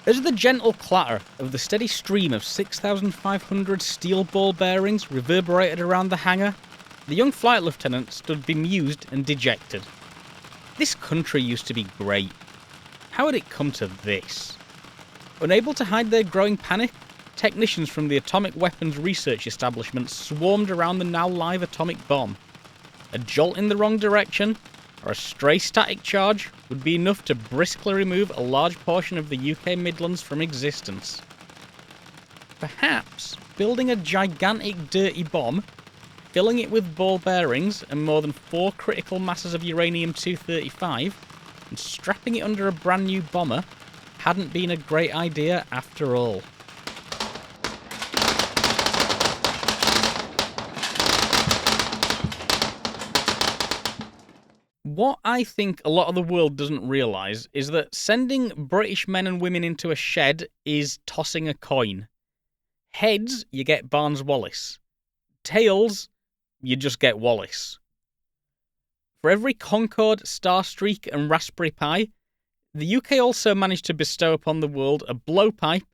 As the gentle clatter of the steady stream of 6,500 steel ball bearings reverberated around the hangar, the young flight lieutenant stood bemused and dejected. This country used to be great. How had it come to this? Unable to hide their growing panic, technicians from the Atomic Weapons Research Establishment swarmed around the now live atomic bomb. A jolt in the wrong direction, or a stray static charge, would be enough to briskly remove a large portion of the UK Midlands from existence. Perhaps building a gigantic dirty bomb, filling it with ball bearings and more than 4 critical masses of uranium-235, and strapping it under a brand new bomber hadn't been a great idea after all. What I think a lot of the world doesn't realise is that sending British men and women into a shed is tossing a coin. Heads, you get Barnes-Wallis. Tails, you just get Wallace. For every Concorde, Starstreak and Raspberry Pi, the UK also managed to bestow upon the world a blowpipe,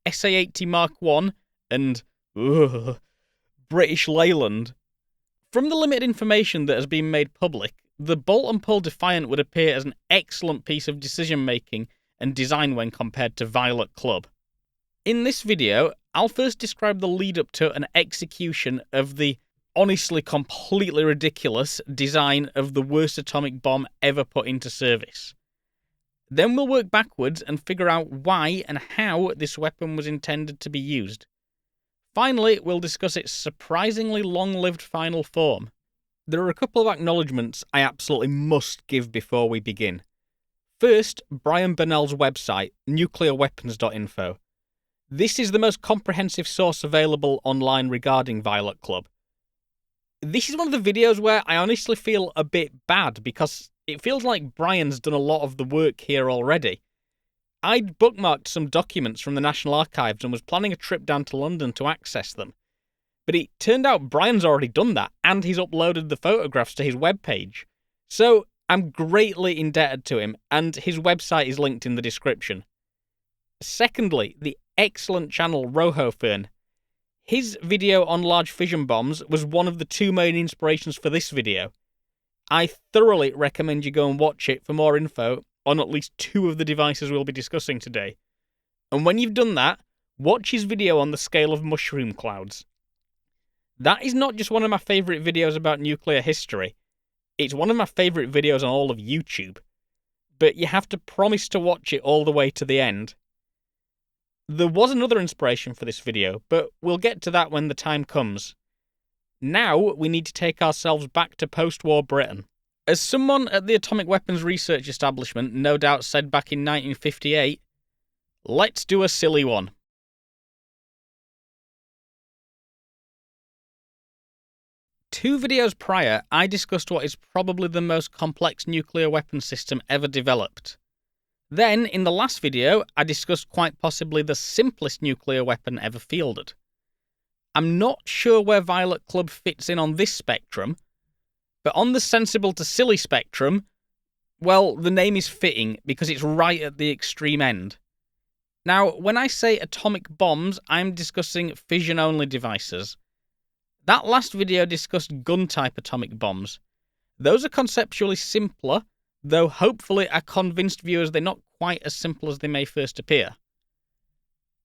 SA-80 Mark I, and British Leyland. From the limited information that has been made public, the Bolt and Pull Defiant would appear as an excellent piece of decision-making and design when compared to Violet Club. In this video, I'll first describe the lead-up to an execution of the honestly completely ridiculous design of the worst atomic bomb ever put into service. Then we'll work backwards and figure out why and how this weapon was intended to be used. Finally, we'll discuss its surprisingly long-lived final form. There are a couple of acknowledgements I absolutely must give before we begin. First, Brian Burnell's website, nuclearweapons.info. This is the most comprehensive source available online regarding Violet Club. This is one of the videos where I honestly feel a bit bad because it feels like Brian's done a lot of the work here already. I'd bookmarked some documents from the National Archives and was planning a trip down to London to access them. But it turned out Brian's already done that, and he's uploaded the photographs to his webpage. So I'm greatly indebted to him, and his website is linked in the description. Secondly, the excellent channel Rohofern. His video on large fission bombs was one of the 2 main inspirations for this video. I thoroughly recommend you go and watch it for more info on at least 2 of the devices we'll be discussing today. And when you've done that, watch his video on the scale of mushroom clouds. That is not just one of my favourite videos about nuclear history, it's one of my favourite videos on all of YouTube. But you have to promise to watch it all the way to the end. There was another inspiration for this video, but we'll get to that when the time comes. Now we need to take ourselves back to post-war Britain. As someone at the Atomic Weapons Research Establishment no doubt said back in 1958, let's do a silly one. Two videos prior, I discussed what is probably the most complex nuclear weapon system ever developed. Then, in the last video, I discussed quite possibly the simplest nuclear weapon ever fielded. I'm not sure where Violet Club fits in on this spectrum, but on the sensible to silly spectrum, well, the name is fitting because it's right at the extreme end. Now, when I say atomic bombs, I'm discussing fission-only devices. That last video discussed gun-type atomic bombs. Those are conceptually simpler, though hopefully I convinced viewers they're not quite as simple as they may first appear.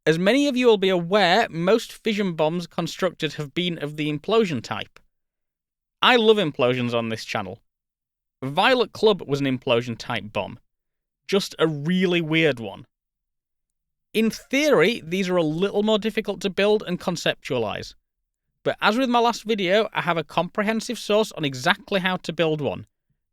As many of you will be aware, most fission bombs constructed have been of the implosion type. I love implosions on this channel. Violet Club was an implosion type bomb, just a really weird one. In theory, these are a little more difficult to build and conceptualize. But as with my last video, I have a comprehensive source on exactly how to build one.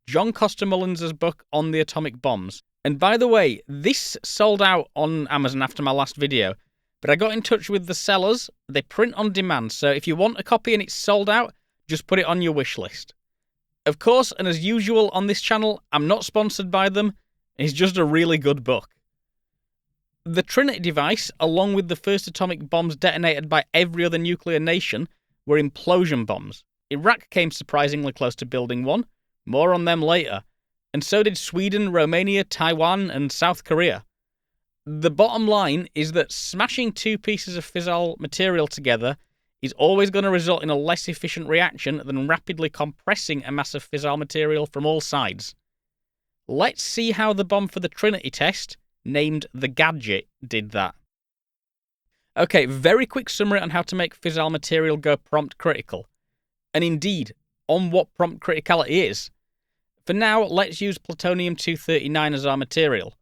John Coster Mullins' book on the atomic bombs. And by the way, this sold out on Amazon after my last video, but I got in touch with the sellers. They print on demand, so if you want a copy and it's sold out, just put it on your wish list. Of course, and as usual on this channel, I'm not sponsored by them. It's just a really good book. The Trinity device, along with the first atomic bombs detonated by every other nuclear nation, were implosion bombs. Iraq came surprisingly close to building one. More on them later. And so did Sweden, Romania, Taiwan, and South Korea. The bottom line is that smashing two pieces of fissile material together is always going to result in a less efficient reaction than rapidly compressing a mass of fissile material from all sides. Let's see how the bomb for the Trinity test, named the Gadget, did that. Okay, very quick summary on how to make fissile material go prompt critical. And indeed, on what prompt criticality is. For now, let's use plutonium-239 as our material.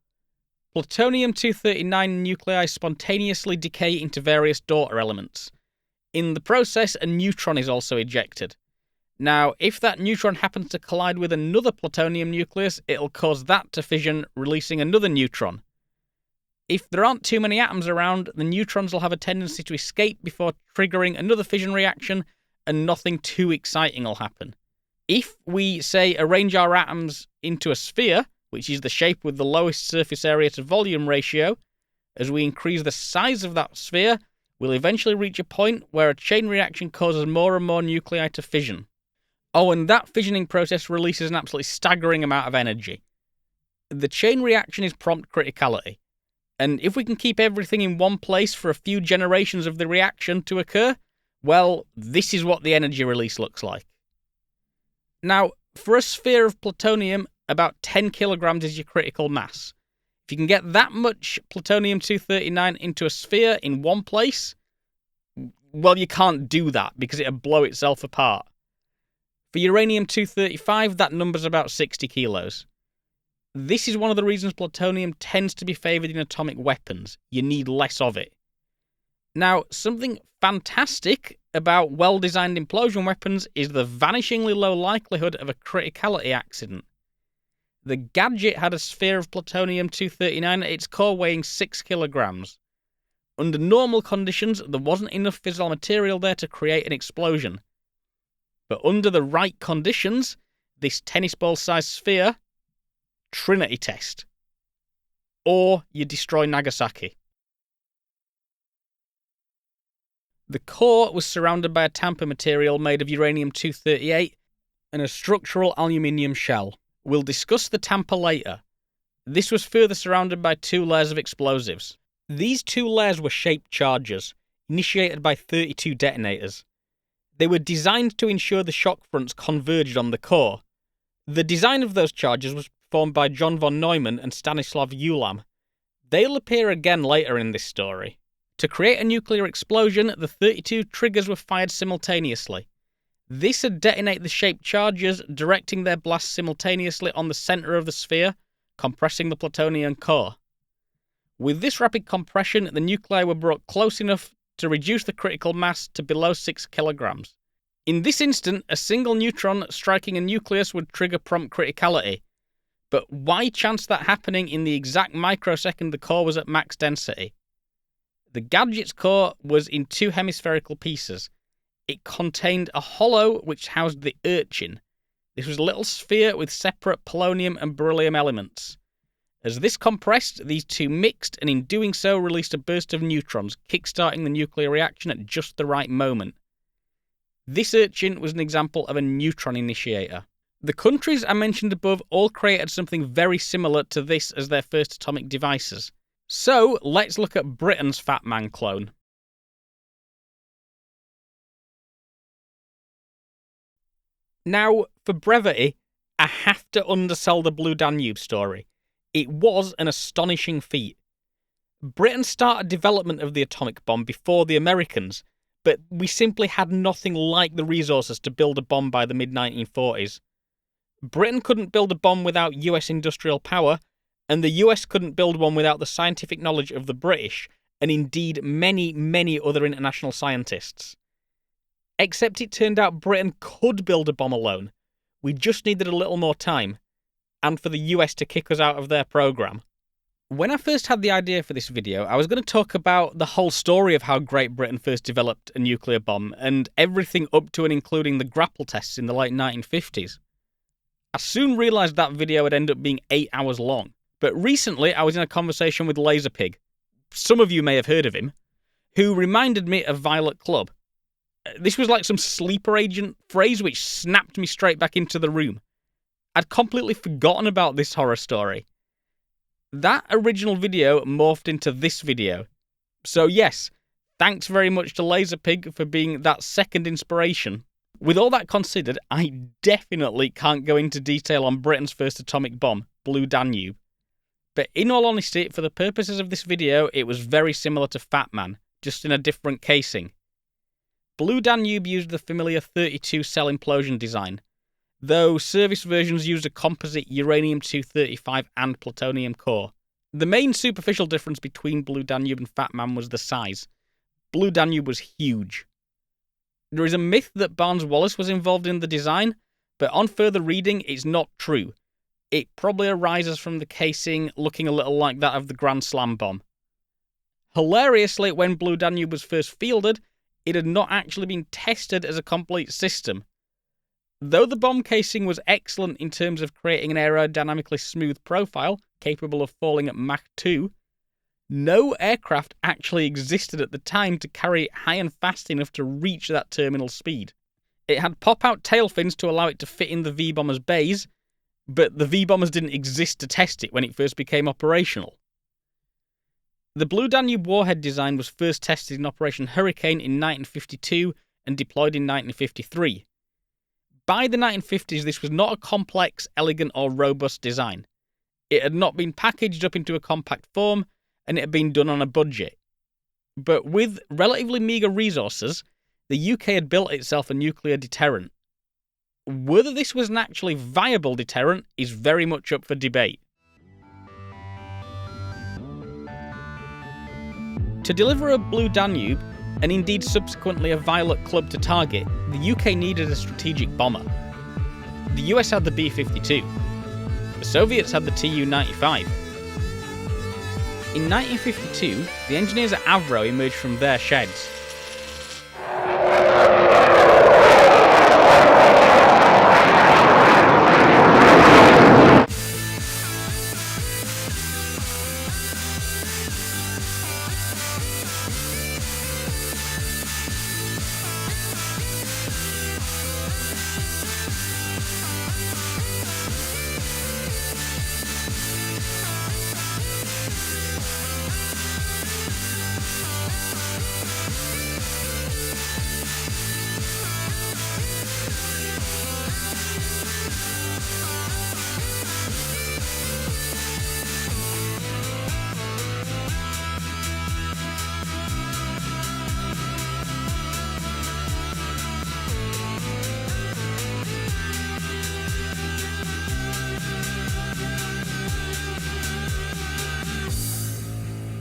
Plutonium-239 nuclei spontaneously decay into various daughter elements. In the process, a neutron is also ejected. Now, if that neutron happens to collide with another plutonium nucleus, it'll cause that to fission, releasing another neutron. If there aren't too many atoms around, the neutrons will have a tendency to escape before triggering another fission reaction, and nothing too exciting will happen. If we, say, arrange our atoms into a sphere, which is the shape with the lowest surface area to volume ratio, as we increase the size of that sphere, we'll eventually reach a point where a chain reaction causes more and more nuclei to fission. Oh, and that fissioning process releases an absolutely staggering amount of energy. The chain reaction is prompt criticality, and if we can keep everything in one place for a few generations of the reaction to occur, well, this is what the energy release looks like. Now, for a sphere of plutonium, about 10 kilograms is your critical mass. If you can get that much plutonium-239 into a sphere in one place, well, you can't do that because it'll blow itself apart. For uranium-235, that number's about 60 kilos. This is one of the reasons plutonium tends to be favoured in atomic weapons. You need less of it. Now, something fantastic about well-designed implosion weapons is the vanishingly low likelihood of a criticality accident. The Gadget had a sphere of plutonium-239 at its core weighing 6 kilograms. Under normal conditions, there wasn't enough fissile material there to create an explosion. But under the right conditions, this tennis ball-sized sphere, Trinity test. Or you destroy Nagasaki. The core was surrounded by a tamper material made of uranium-238 and a structural aluminium shell. We'll discuss the tamper later. This was further surrounded by two layers of explosives. These two layers were shaped charges, initiated by 32 detonators. They were designed to ensure the shock fronts converged on the core. The design of those charges was performed by John von Neumann and Stanislav Ulam. They'll appear again later in this story. To create a nuclear explosion, the 32 triggers were fired simultaneously. This would detonate the shaped charges, directing their blast simultaneously on the centre of the sphere, compressing the plutonium core. With this rapid compression, the nuclei were brought close enough to reduce the critical mass to below 6 kilograms. In this instant, a single neutron striking a nucleus would trigger prompt criticality. But why chance that happening in the exact microsecond the core was at max density? The Gadget's core was in two hemispherical pieces. It contained a hollow which housed the Urchin. This was a little sphere with separate polonium and beryllium elements. As this compressed, these two mixed, and in doing so released a burst of neutrons, kickstarting the nuclear reaction at just the right moment. This Urchin was an example of a neutron initiator. The countries I mentioned above all created something very similar to this as their first atomic devices. So, let's look at Britain's Fat Man clone. Now, for brevity, I have to undersell the Blue Danube story. It was an astonishing feat. Britain started development of the atomic bomb before the Americans, but we simply had nothing like the resources to build a bomb by the mid-1940s. Britain couldn't build a bomb without US industrial power, and the US couldn't build one without the scientific knowledge of the British, and indeed many, many other international scientists. Except it turned out Britain could build a bomb alone. We just needed a little more time, and for the US to kick us out of their program. When I first had the idea for this video, I was going to talk about the whole story of how Great Britain first developed a nuclear bomb, and everything up to and including the grapple tests in the late 1950s. I soon realised that video would end up being 8 hours long. But recently, I was in a conversation with Laserpig. Some of you may have heard of him, who reminded me of Violet Club. This was like some sleeper agent phrase which snapped me straight back into the room. I'd completely forgotten about this horror story. That original video morphed into this video. So yes, thanks very much to Laserpig for being that second inspiration. With all that considered, I definitely can't go into detail on Britain's first atomic bomb, Blue Danube. But in all honesty, for the purposes of this video, it was very similar to Fat Man, just in a different casing. Blue Danube used the familiar 32-cell implosion design, though service versions used a composite uranium-235 and plutonium core. The main superficial difference between Blue Danube and Fat Man was the size. Blue Danube was huge. There is a myth that Barnes-Wallis was involved in the design, but on further reading, it's not true. It probably arises from the casing looking a little like that of the Grand Slam bomb. Hilariously, when Blue Danube was first fielded, it had not actually been tested as a complete system. Though the bomb casing was excellent in terms of creating an aerodynamically smooth profile, capable of falling at Mach 2, no aircraft actually existed at the time to carry it high and fast enough to reach that terminal speed. It had pop-out tail fins to allow it to fit in the V-bomber's bays, but the V-bombers didn't exist to test it when it first became operational. The Blue Danube warhead design was first tested in Operation Hurricane in 1952 and deployed in 1953. By the 1950s, this was not a complex, elegant, or robust design. It had not been packaged up into a compact form, and it had been done on a budget. But with relatively meagre resources, the UK had built itself a nuclear deterrent. Whether this was an actually viable deterrent is very much up for debate. To deliver a Blue Danube, and indeed subsequently a Violet Club to target, the UK needed a strategic bomber. The US had the B-52. The Soviets had the Tu-95. In 1952, the engineers at Avro emerged from their sheds.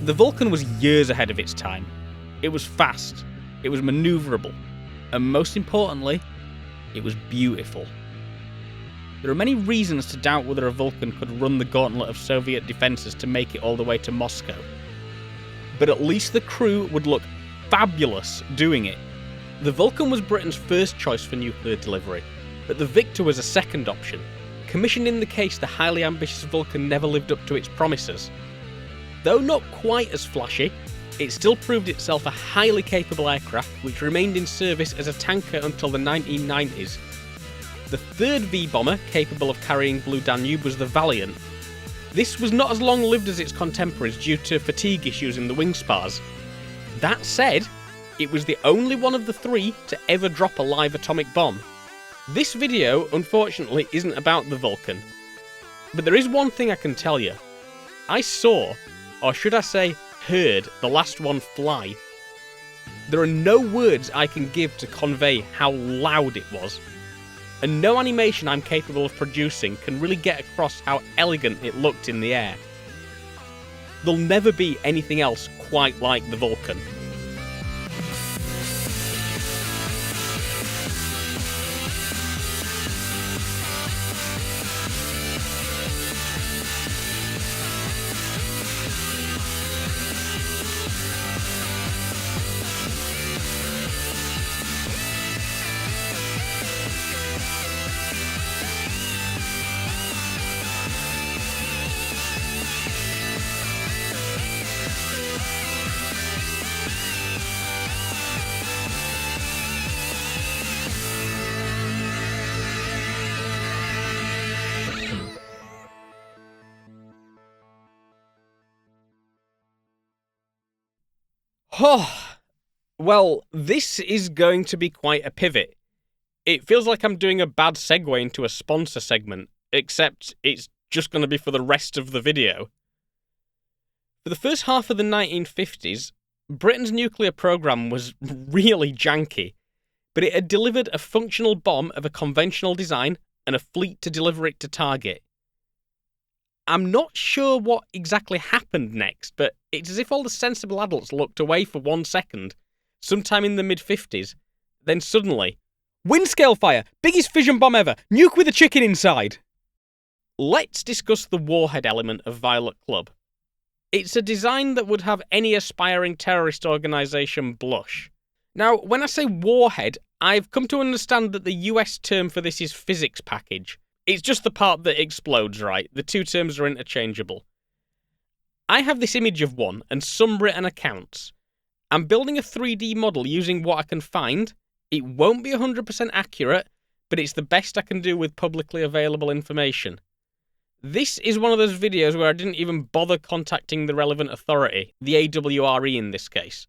The Vulcan was years ahead of its time. It was fast, it was manoeuvrable, and most importantly, it was beautiful. There are many reasons to doubt whether a Vulcan could run the gauntlet of Soviet defences to make it all the way to Moscow. But at least the crew would look fabulous doing it. The Vulcan was Britain's first choice for nuclear delivery, but the Victor was a second option. Commissioned in the case the highly ambitious Vulcan never lived up to its promises. Though not quite as flashy, it still proved itself a highly capable aircraft which remained in service as a tanker until the 1990s. The third V-bomber capable of carrying Blue Danube was the Valiant. This was not as long-lived as its contemporaries due to fatigue issues in the wing spars. That said, it was the only one of the three to ever drop a live atomic bomb. This video, unfortunately, isn't about the Vulcan. But there is one thing I can tell you. I saw, or should I say, heard the last one fly. There are no words I can give to convey how loud it was, and no animation I'm capable of producing can really get across how elegant it looked in the air. There'll never be anything else quite like the Vulcan. Oh, well, this is going to be quite a pivot. It feels like I'm doing a bad segue into a sponsor segment, except it's just going to be for the rest of the video. For the first half of the 1950s, Britain's nuclear program was really janky, but it had delivered a functional bomb of a conventional design and a fleet to deliver it to target. I'm not sure what exactly happened next, but it's as if all the sensible adults looked away for 1 second, sometime in the mid-50s, then suddenly, wind-scale fire! Biggest fission bomb ever! Nuke with a chicken inside! Let's discuss the Warhead element of Violet Club. It's a design that would have any aspiring terrorist organisation blush. Now, when I say Warhead, I've come to understand that the US term for this is physics package. It's just the part that explodes, right? The two terms are interchangeable. I have this image of one and some written accounts. I'm building a 3D model using what I can find. It won't be 100% accurate, but it's the best I can do with publicly available information. This is one of those videos where I didn't even bother contacting the relevant authority, the AWRE in this case.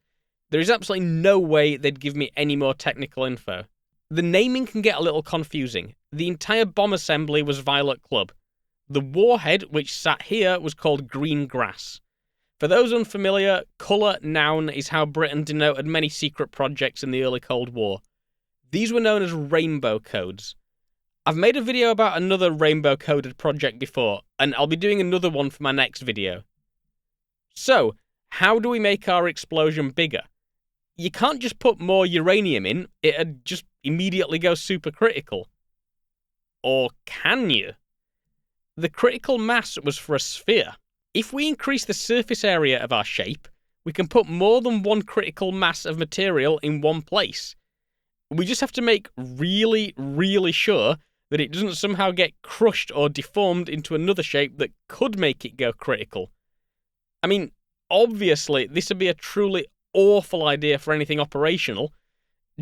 There is absolutely no way they'd give me any more technical info. The naming can get a little confusing. The entire bomb assembly was Violet Club. The warhead, which sat here, was called Green Grass. For those unfamiliar, colour noun is how Britain denoted many secret projects in the early Cold War. These were known as rainbow codes. I've made a video about another rainbow-coded project before, and I'll be doing another one for my next video. So, how do we make our explosion bigger? You can't just put more uranium in, it'd just immediately go supercritical. Or can you? The critical mass was for a sphere. If we increase the surface area of our shape, we can put more than one critical mass of material in one place. We just have to make really, really sure that it doesn't somehow get crushed or deformed into another shape that could make it go critical. I mean, obviously, this would be a truly awful idea for anything operational.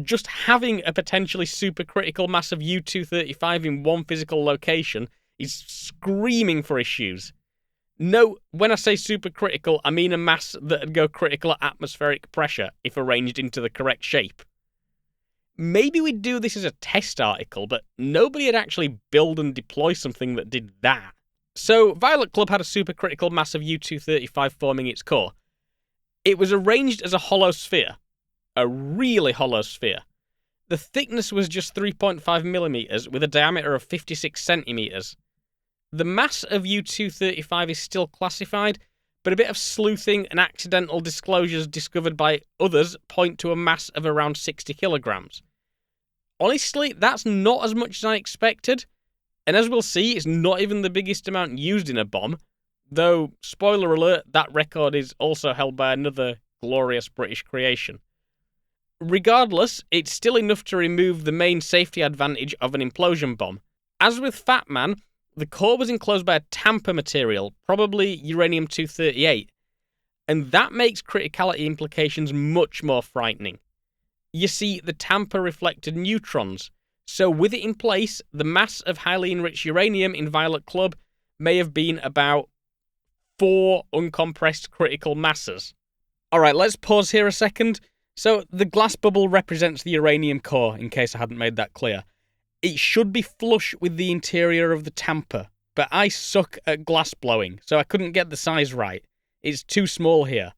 Just having a potentially supercritical mass of U-235 in one physical location is screaming for issues. No, when I say supercritical, I mean a mass that'd go critical at atmospheric pressure if arranged into the correct shape. Maybe we'd do this as a test article, but nobody had actually build and deploy something that did that. So, Violet Club had a supercritical mass of U-235 forming its core. It was arranged as a hollow sphere. A really hollow sphere. The thickness was just 3.5mm with a diameter of 56cm. The mass of U-235 is still classified, but a bit of sleuthing and accidental disclosures discovered by others point to a mass of around 60 kilograms. Honestly, that's not as much as I expected, and as we'll see, it's not even the biggest amount used in a bomb, though, spoiler alert, that record is also held by another glorious British creation. Regardless, it's still enough to remove the main safety advantage of an implosion bomb. As with Fat Man, the core was enclosed by a tamper material, probably uranium-238, and that makes criticality implications much more frightening. You see, the tamper reflected neutrons, so with it in place, the mass of highly enriched uranium in Violet Club may have been about 4 uncompressed critical masses. Alright, let's pause here a second. So, the glass bubble represents the uranium core, in case I hadn't made that clear. It should be flush with the interior of the tamper, but I suck at glass blowing, so I couldn't get the size right. It's too small here.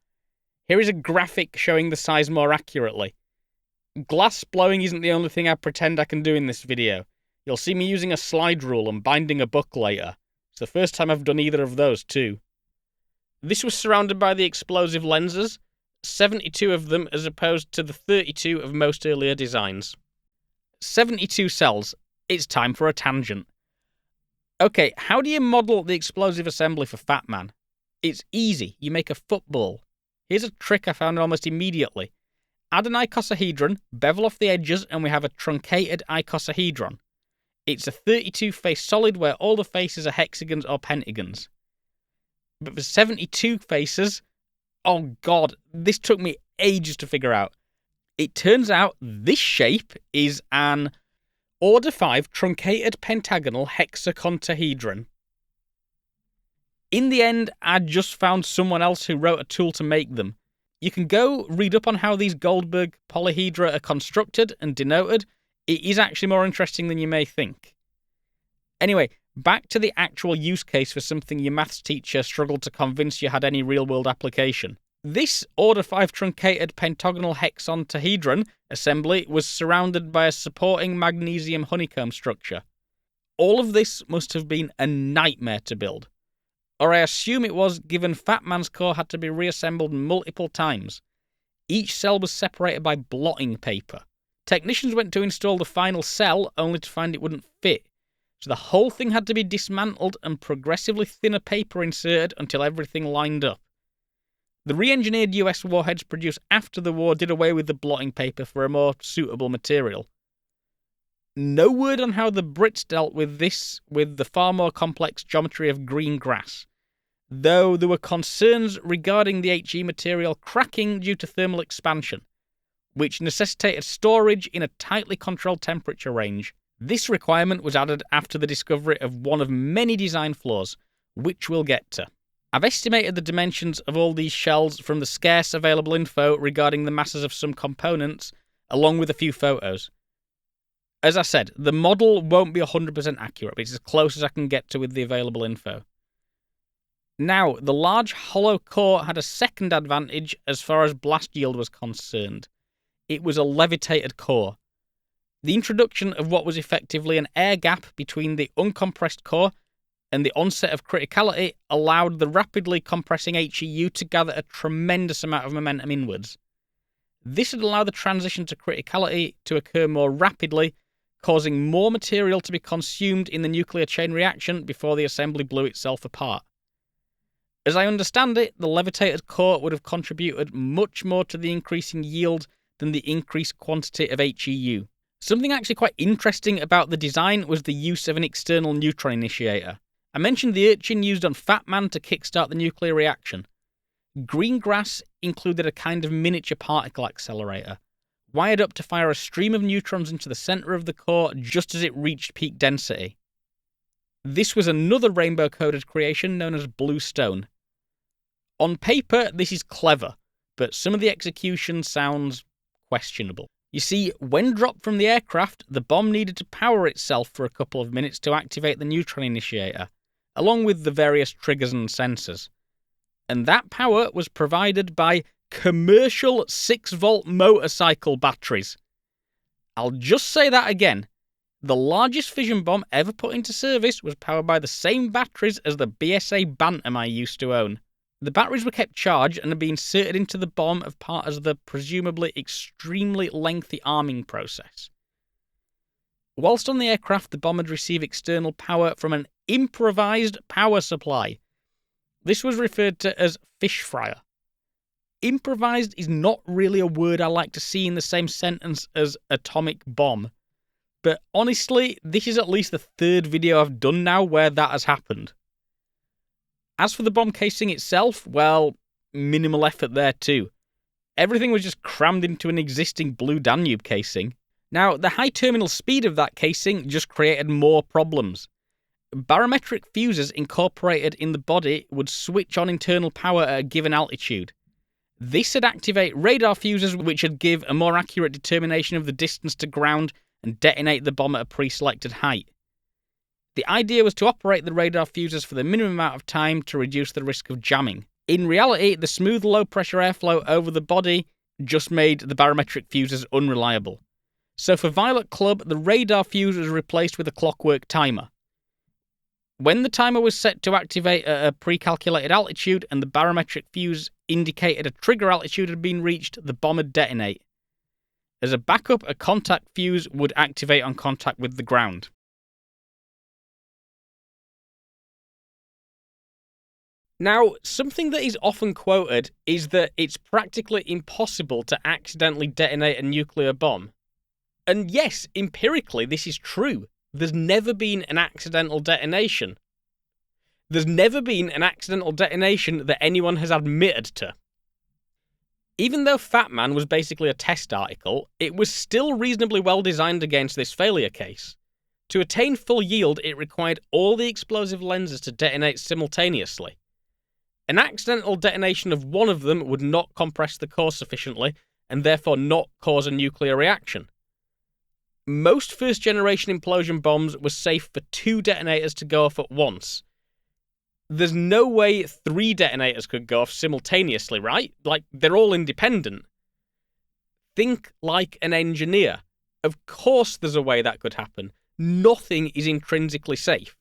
Here is a graphic showing the size more accurately. Glass blowing isn't the only thing I pretend I can do in this video. You'll see me using a slide rule and binding a book later. It's the first time I've done either of those too. This was surrounded by the explosive lenses, 72 of them as opposed to the 32 of most earlier designs. 72 cells. It's time for a tangent. Okay, how do you model the explosive assembly for Fat Man? It's easy. You make a football. Here's a trick I found almost immediately. Add an icosahedron, bevel off the edges, and we have a truncated icosahedron. It's a 32-face solid where all the faces are hexagons or pentagons. But for 72 faces, oh god, this took me ages to figure out. It turns out this shape is an order 5 truncated pentagonal hexacontahedron. In the end, I just found someone else who wrote a tool to make them. You can go read up on how these Goldberg polyhedra are constructed and denoted. It is actually more interesting than you may think. Anyway, back to the actual use case for something your maths teacher struggled to convince you had any real-world application. This Order 5 truncated pentagonal hexantahedron assembly was surrounded by a supporting magnesium honeycomb structure. All of this must have been a nightmare to build. Or I assume it was, given Fat Man's core had to be reassembled multiple times. Each cell was separated by blotting paper. Technicians went to install the final cell, only to find it wouldn't fit. So the whole thing had to be dismantled and progressively thinner paper inserted until everything lined up. The re-engineered US warheads produced after the war did away with the blotting paper for a more suitable material. No word on how the Brits dealt with this with the far more complex geometry of green grass, though there were concerns regarding the HE material cracking due to thermal expansion, which necessitated storage in a tightly controlled temperature range. This requirement was added after the discovery of one of many design flaws, which we'll get to. I've estimated the dimensions of all these shells from the scarce available info regarding the masses of some components, along with a few photos. As I said, the model won't be 100% accurate, but it's as close as I can get to with the available info. Now, the large hollow core had a second advantage as far as blast yield was concerned. It was a levitated core. The introduction of what was effectively an air gap between the uncompressed core and the onset of criticality allowed the rapidly compressing HEU to gather a tremendous amount of momentum inwards. This would allow the transition to criticality to occur more rapidly, causing more material to be consumed in the nuclear chain reaction before the assembly blew itself apart. As I understand it, the levitated core would have contributed much more to the increasing yield than the increased quantity of HEU. Something actually quite interesting about the design was the use of an external neutron initiator. I mentioned the Urchin used on Fat Man to kickstart the nuclear reaction. Green grass included a kind of miniature particle accelerator, wired up to fire a stream of neutrons into the center of the core just as it reached peak density. This was another rainbow-coded creation known as Bluestone. On paper, this is clever, but some of the execution sounds questionable. You see, when dropped from the aircraft, the bomb needed to power itself for a couple of minutes to activate the neutron initiator, along with the various triggers and sensors. And that power was provided by commercial 6-volt motorcycle batteries. I'll just say that again. The largest fission bomb ever put into service was powered by the same batteries as the BSA Bantam I used to own. The batteries were kept charged and had been inserted into the bomb as part of the presumably extremely lengthy arming process. Whilst on the aircraft, the bomb had received external power from an improvised power supply. This was referred to as fish fryer. Improvised is not really a word I like to see in the same sentence as atomic bomb. But honestly, this is at least the third video I've done now where that has happened. As for the bomb casing itself, well, minimal effort there too. Everything was just crammed into an existing Blue Danube casing. Now, the high terminal speed of that casing just created more problems. Barometric fuses incorporated in the body would switch on internal power at a given altitude. This would activate radar fuses which would give a more accurate determination of the distance to ground and detonate the bomb at a pre-selected height. The idea was to operate the radar fuses for the minimum amount of time to reduce the risk of jamming. In reality, the smooth low-pressure airflow over the body just made the barometric fuses unreliable. So for Violet Club, the radar fuse was replaced with a clockwork timer. When the timer was set to activate at a pre-calculated altitude and the barometric fuse indicated a trigger altitude had been reached, the bomb would detonate. As a backup, a contact fuse would activate on contact with the ground. Now, something that is often quoted is that it's practically impossible to accidentally detonate a nuclear bomb. And yes, empirically, this is true. There's never been an accidental detonation. There's never been an accidental detonation that anyone has admitted to. Even though Fat Man was basically a test article, it was still reasonably well designed against this failure case. To attain full yield, it required all the explosive lenses to detonate simultaneously. An accidental detonation of one of them would not compress the core sufficiently, and therefore not cause a nuclear reaction. Most first-generation implosion bombs were safe for 2 detonators to go off at once. There's no way 3 detonators could go off simultaneously, right? Like, they're all independent. Think like an engineer. Of course there's a way that could happen. Nothing is intrinsically safe.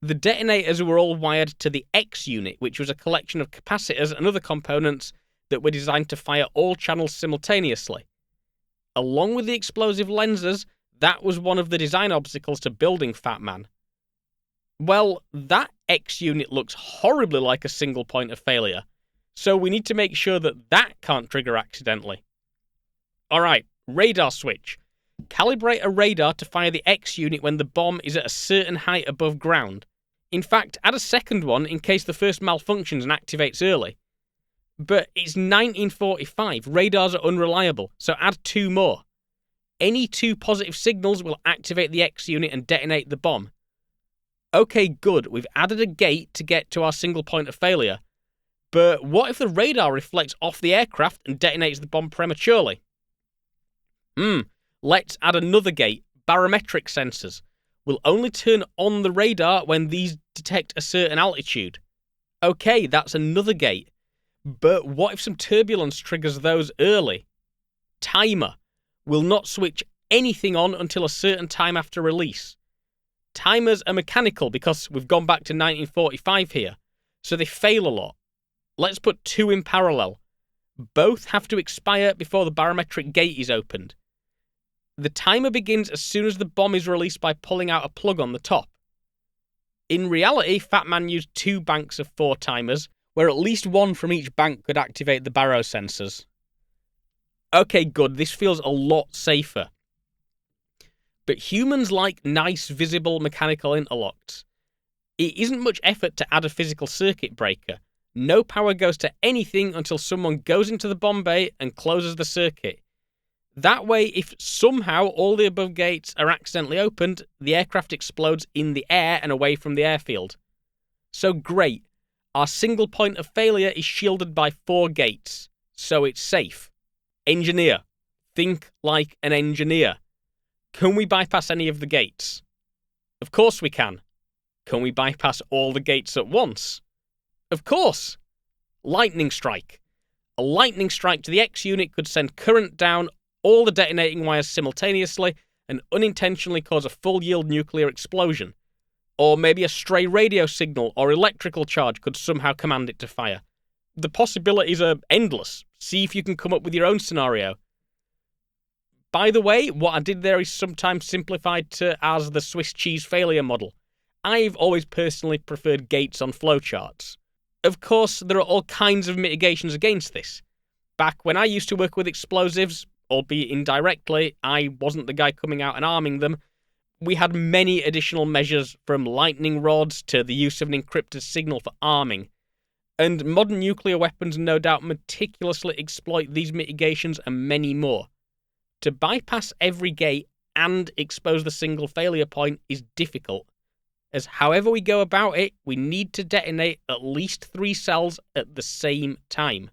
The detonators were all wired to the X unit, which was a collection of capacitors and other components that were designed to fire all channels simultaneously. Along with the explosive lenses, that was one of the design obstacles to building Fat Man. Well, that X unit looks horribly like a single point of failure, so we need to make sure that that can't trigger accidentally. Alright, radar switch. Calibrate a radar to fire the X unit when the bomb is at a certain height above ground. In fact, add a second one in case the first malfunctions and activates early. But it's 1945, radars are unreliable, so add 2 more. Any 2 positive signals will activate the X unit and detonate the bomb. Okay, good, we've added a gate to get to our single point of failure. But what if the radar reflects off the aircraft and detonates the bomb prematurely? Let's add another gate, barometric sensors. Will only turn on the radar when these detect a certain altitude. Okay, that's another gate. But what if some turbulence triggers those early? Timer. Will not switch anything on until a certain time after release. Timers are mechanical because we've gone back to 1945 here, so they fail a lot. Let's put 2 in parallel. Both have to expire before the barometric gate is opened. The timer begins as soon as the bomb is released by pulling out a plug on the top. In reality, Fat Man used 2 banks of 4 timers, where at least 1 from each bank could activate the baro sensors. Okay, good, this feels a lot safer. But humans like nice, visible mechanical interlocks. It isn't much effort to add a physical circuit breaker. No power goes to anything until someone goes into the bomb bay and closes the circuit. That way, if somehow all the above gates are accidentally opened, the aircraft explodes in the air and away from the airfield. So great, our single point of failure is shielded by 4 gates, so it's safe. Engineer. Think like an engineer. Can we bypass any of the gates? Of course we can. Can we bypass all the gates at once? Of course. Lightning strike. A lightning strike to the X unit could send current down all the detonating wires simultaneously and unintentionally cause a full-yield nuclear explosion. Or maybe a stray radio signal or electrical charge could somehow command it to fire. The possibilities are endless. See if you can come up with your own scenario. By the way, what I did there is sometimes simplified to as the Swiss cheese failure model. I've always personally preferred gates on flowcharts. Of course, there are all kinds of mitigations against this. Back when I used to work with explosives, albeit indirectly, I wasn't the guy coming out and arming them, we had many additional measures from lightning rods to the use of an encrypted signal for arming. And modern nuclear weapons no doubt meticulously exploit these mitigations and many more. To bypass every gate and expose the single failure point is difficult, as however we go about it, we need to detonate at least 3 cells at the same time.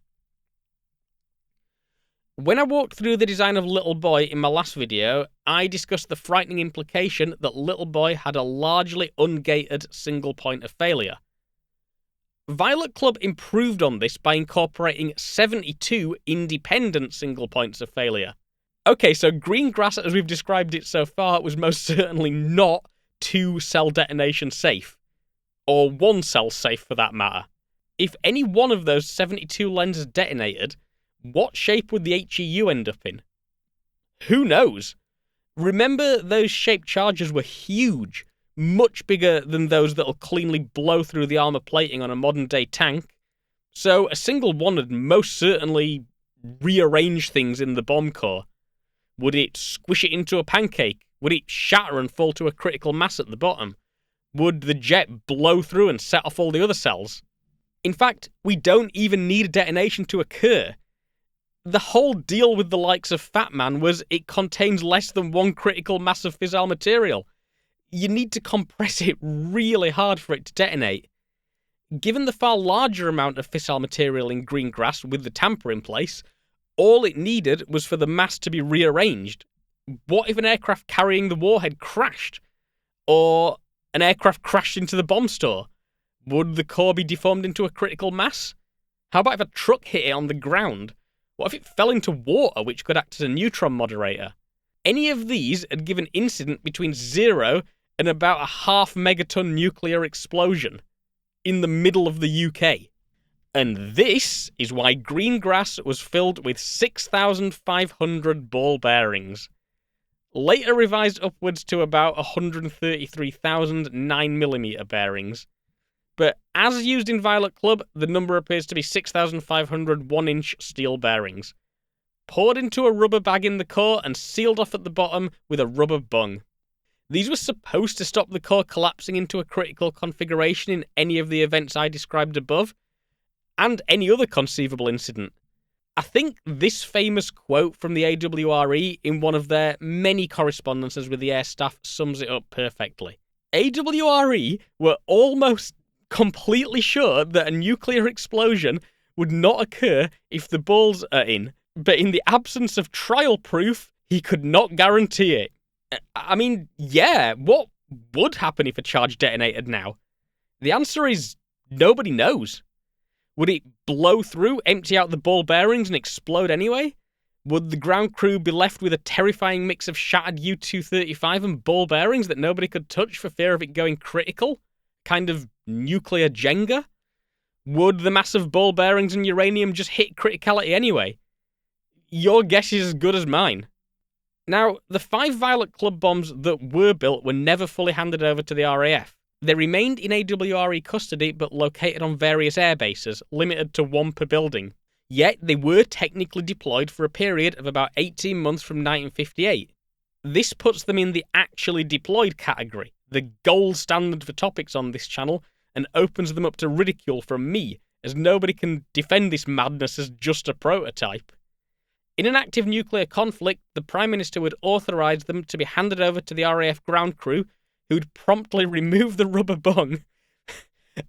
When I walked through the design of Little Boy in my last video, I discussed the frightening implication that Little Boy had a largely ungated single point of failure. Violet Club improved on this by incorporating 72 independent single points of failure. Okay, so green grass, as we've described it so far, was most certainly not 2-cell detonation safe. Or 1 cell safe, for that matter. If any one of those 72 lenses detonated, what shape would the HEU end up in? Who knows? Remember, those shaped charges were huge, much bigger than those that'll cleanly blow through the armor plating on a modern-day tank. So a single one would most certainly rearrange things in the bomb core. Would it squish it into a pancake? Would it shatter and fall to a critical mass at the bottom? Would the jet blow through and set off all the other cells? In fact, we don't even need a detonation to occur. The whole deal with the likes of Fat Man was it contains less than 1 critical mass of fissile material. You need to compress it really hard for it to detonate. Given the far larger amount of fissile material in green grass with the tamper in place, all it needed was for the mass to be rearranged. What if an aircraft carrying the warhead crashed? Or an aircraft crashed into the bomb store? Would the core be deformed into a critical mass? How about if a truck hit it on the ground? What if it fell into water, which could act as a neutron moderator? Any of these had given incident between 0 and about a half megaton nuclear explosion in the middle of the UK. And this is why green grass was filled with 6,500 ball bearings. Later revised upwards to about 133,000 9mm bearings. But as used in Violet Club, the number appears to be 6,500 1-inch steel bearings, poured into a rubber bag in the core and sealed off at the bottom with a rubber bung. These were supposed to stop the core collapsing into a critical configuration in any of the events I described above, and any other conceivable incident. I think this famous quote from the AWRE in one of their many correspondences with the air staff sums it up perfectly. AWRE were almost completely sure that a nuclear explosion would not occur if the balls are in, but in the absence of trial proof, he could not guarantee it. I mean, yeah, what would happen if a charge detonated now? The answer is nobody knows. Would it blow through, empty out the ball bearings, and explode anyway? Would the ground crew be left with a terrifying mix of shattered U-235 and ball bearings that nobody could touch for fear of it going critical? Kind of nuclear Jenga? Would the massive ball bearings and uranium just hit criticality anyway? Your guess is as good as mine. Now, the 5 Violet Club bombs that were built were never fully handed over to the RAF. They remained in AWRE custody but located on various air bases, limited to 1 per building. Yet they were technically deployed for a period of about 18 months from 1958. This puts them in the actually deployed category, the gold standard for topics on this channel, and opens them up to ridicule from me, as nobody can defend this madness as just a prototype. In an active nuclear conflict, the Prime Minister would authorise them to be handed over to the RAF ground crew, who'd promptly remove the rubber bung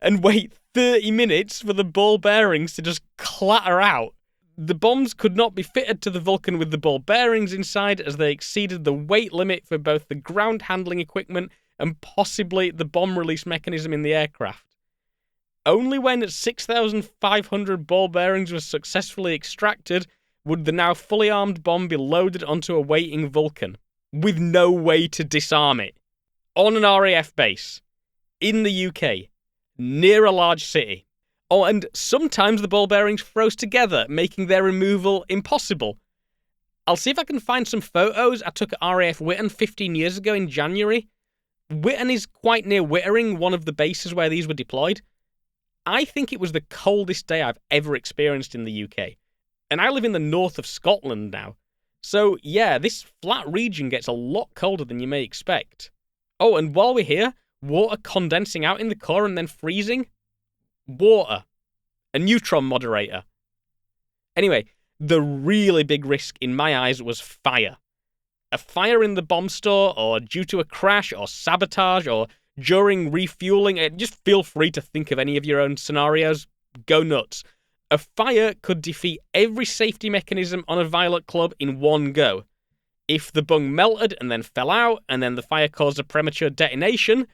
and wait 30 minutes for the ball bearings to just clatter out. The bombs could not be fitted to the Vulcan with the ball bearings inside, as they exceeded the weight limit for both the ground handling equipment and possibly the bomb release mechanism in the aircraft. Only when 6,500 ball bearings were successfully extracted would the now fully armed bomb be loaded onto a waiting Vulcan, with no way to disarm it. On an RAF base, in the UK, near a large city. Oh, and sometimes the ball bearings froze together, making their removal impossible. I'll see if I can find some photos I took at RAF Witten 15 years ago in January. Witten is quite near Wittering, one of the bases where these were deployed. I think it was the coldest day I've ever experienced in the UK. And I live in the north of Scotland now. So yeah, this flat region gets a lot colder than you may expect. Oh, and while we're here, water condensing out in the core and then freezing? Water. A neutron moderator. Anyway, the really big risk in my eyes was fire. A fire in the bomb store, or due to a crash, or sabotage, or during refueling. Just feel free to think of any of your own scenarios. Go nuts. A fire could defeat every safety mechanism on a Violet Club in one go. If the bung melted and then fell out, and then the fire caused a premature detonation,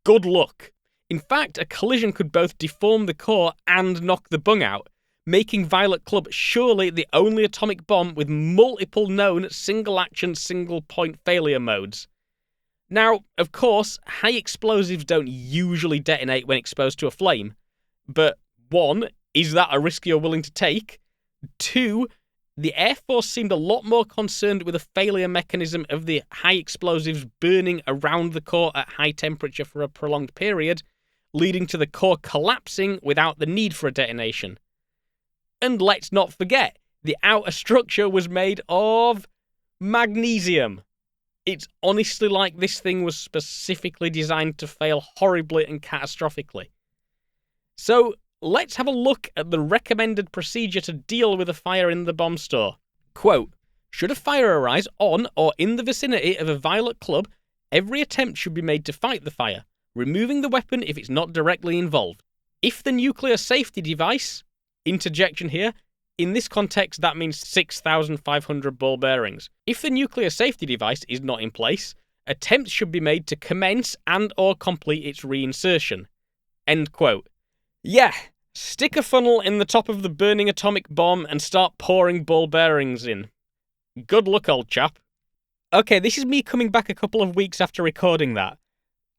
good luck. In fact, a collision could both deform the core and knock the bung out, making Violet Club surely the only atomic bomb with multiple known single-action, single-point failure modes. Now, of course, high explosives don't usually detonate when exposed to a flame, but 1, is that a risk you're willing to take? 2, the Air Force seemed a lot more concerned with a failure mechanism of the high explosives burning around the core at high temperature for a prolonged period, leading to the core collapsing without the need for a detonation. And let's not forget, the outer structure was made of magnesium. It's honestly like this thing was specifically designed to fail horribly and catastrophically. So, let's have a look at the recommended procedure to deal with a fire in the bomb store. Quote, should a fire arise on or in the vicinity of a Violet Club, every attempt should be made to fight the fire, removing the weapon if it's not directly involved. If the nuclear safety device, interjection here, in this context that means 6,500 ball bearings. If the nuclear safety device is not in place, attempts should be made to commence and or complete its reinsertion. End quote. Yeah, stick a funnel in the top of the burning atomic bomb and start pouring ball bearings in. Good luck, old chap. Okay, this is me coming back a couple of weeks after recording that.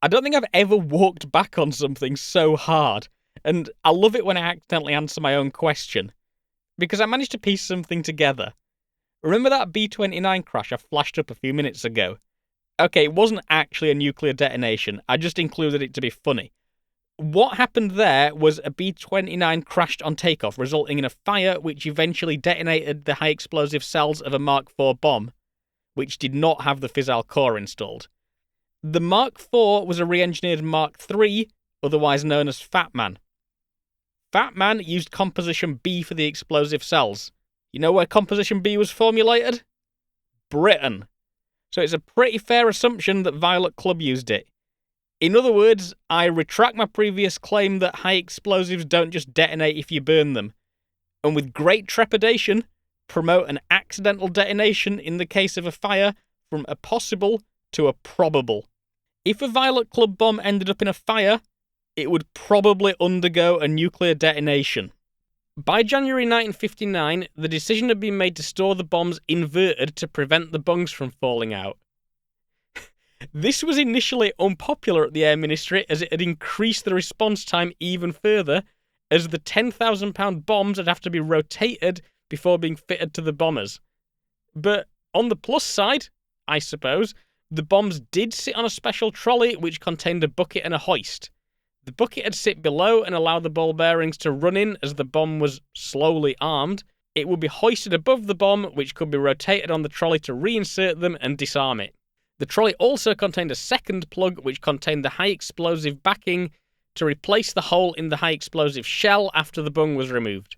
I don't think I've ever walked back on something so hard, and I love it when I accidentally answer my own question, because I managed to piece something together. Remember that B-29 crash I flashed up a few minutes ago? Okay, it wasn't actually a nuclear detonation, I just included it to be funny. What happened there was a B-29 crashed on takeoff, resulting in a fire which eventually detonated the high explosive cells of a Mark IV bomb, which did not have the fissile core installed. The Mark IV was a re-engineered Mark III, otherwise known as Fat Man. Fat Man used Composition B for the explosive cells. You know where Composition B was formulated? Britain. So it's a pretty fair assumption that Violet Club used it. In other words, I retract my previous claim that high explosives don't just detonate if you burn them, and with great trepidation, promote an accidental detonation in the case of a fire from a possible to a probable. If a Violet Club bomb ended up in a fire, it would probably undergo a nuclear detonation. By January 1959, the decision had been made to store the bombs inverted to prevent the bungs from falling out. This was initially unpopular at the Air Ministry as it had increased the response time even further, as the 10,000-pound bombs would have to be rotated before being fitted to the bombers. But on the plus side, I suppose, the bombs did sit on a special trolley which contained a bucket and a hoist. The bucket would sit below and allow the ball bearings to run in as the bomb was slowly armed. It would be hoisted above the bomb, which could be rotated on the trolley to reinsert them and disarm it. The trolley also contained a second plug which contained the high explosive backing to replace the hole in the high explosive shell after the bung was removed.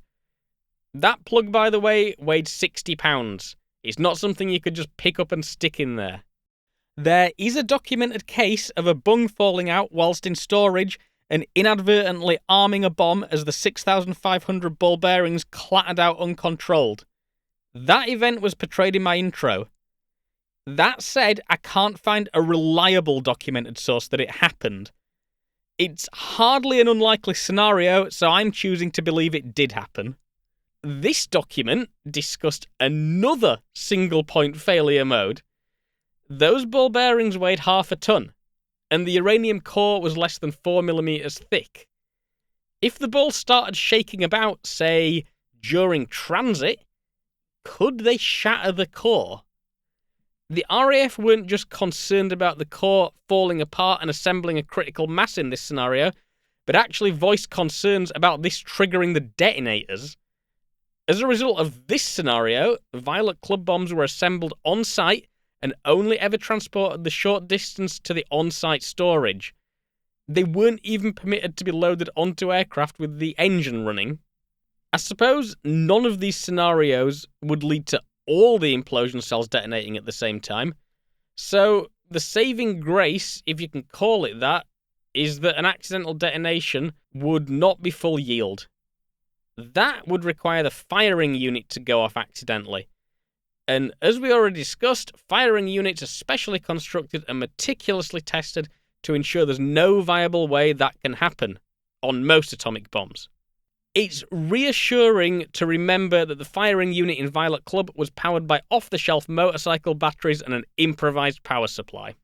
That plug, by the way, weighed 60 pounds. It's not something you could just pick up and stick in there. There is a documented case of a bung falling out whilst in storage and inadvertently arming a bomb as the 6,500 ball bearings clattered out uncontrolled. That event was portrayed in my intro. That said, I can't find a reliable documented source that it happened. It's hardly an unlikely scenario, so I'm choosing to believe it did happen. This document discussed another single-point failure mode. Those ball bearings weighed half a ton, and the uranium core was less than 4 millimeters thick. If the ball started shaking about, say, during transit, could they shatter the core? The RAF weren't just concerned about the core falling apart and assembling a critical mass in this scenario, but actually voiced concerns about this triggering the detonators. As a result of this scenario, Violet Club bombs were assembled on-site and only ever transported the short distance to the on-site storage. They weren't even permitted to be loaded onto aircraft with the engine running. I suppose none of these scenarios would lead to all the implosion cells detonating at the same time. So the saving grace, if you can call it that, is that an accidental detonation would not be full yield. That would require the firing unit to go off accidentally. And as we already discussed, firing units are specially constructed and meticulously tested to ensure there's no viable way that can happen on most atomic bombs. It's reassuring to remember that the firing unit in Violet Club was powered by off-the-shelf motorcycle batteries and an improvised power supply.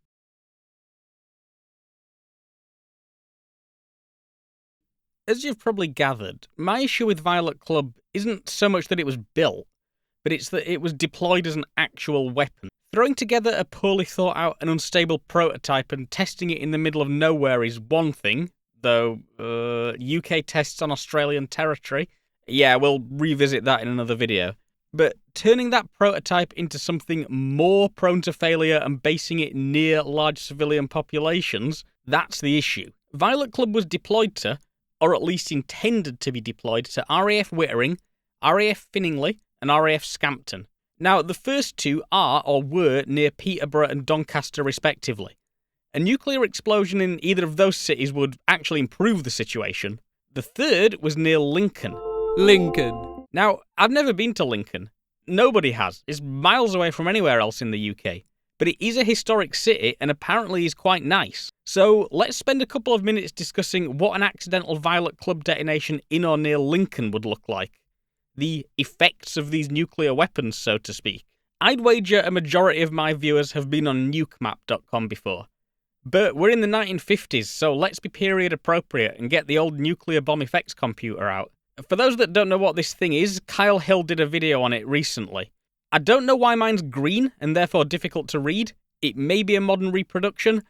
As you've probably gathered, my issue with Violet Club isn't so much that it was built, but it's that it was deployed as an actual weapon. Throwing together a poorly thought out and unstable prototype and testing it in the middle of nowhere is one thing, though UK tests on Australian territory. Yeah, we'll revisit that in another video. But turning that prototype into something more prone to failure and basing it near large civilian populations, that's the issue. Violet Club was deployed to, or at least intended to be deployed to, RAF Wittering, RAF Finningley, and RAF Scampton. Now, the first two are, or were, near Peterborough and Doncaster respectively. A nuclear explosion in either of those cities would actually improve the situation. The third was near Lincoln. Lincoln. Now, I've never been to Lincoln. Nobody has. It's miles away from anywhere else in the UK. But it is a historic city and apparently is quite nice. So let's spend a couple of minutes discussing what an accidental Violet Club detonation in or near Lincoln would look like. The effects of these nuclear weapons, so to speak. I'd wager a majority of my viewers have been on nukemap.com before. But we're in the 1950s, so let's be period appropriate and get the old nuclear bomb effects computer out. For those that don't know what this thing is, Kyle Hill did a video on it recently. I don't know why mine's green and therefore difficult to read. It may be a modern reproduction.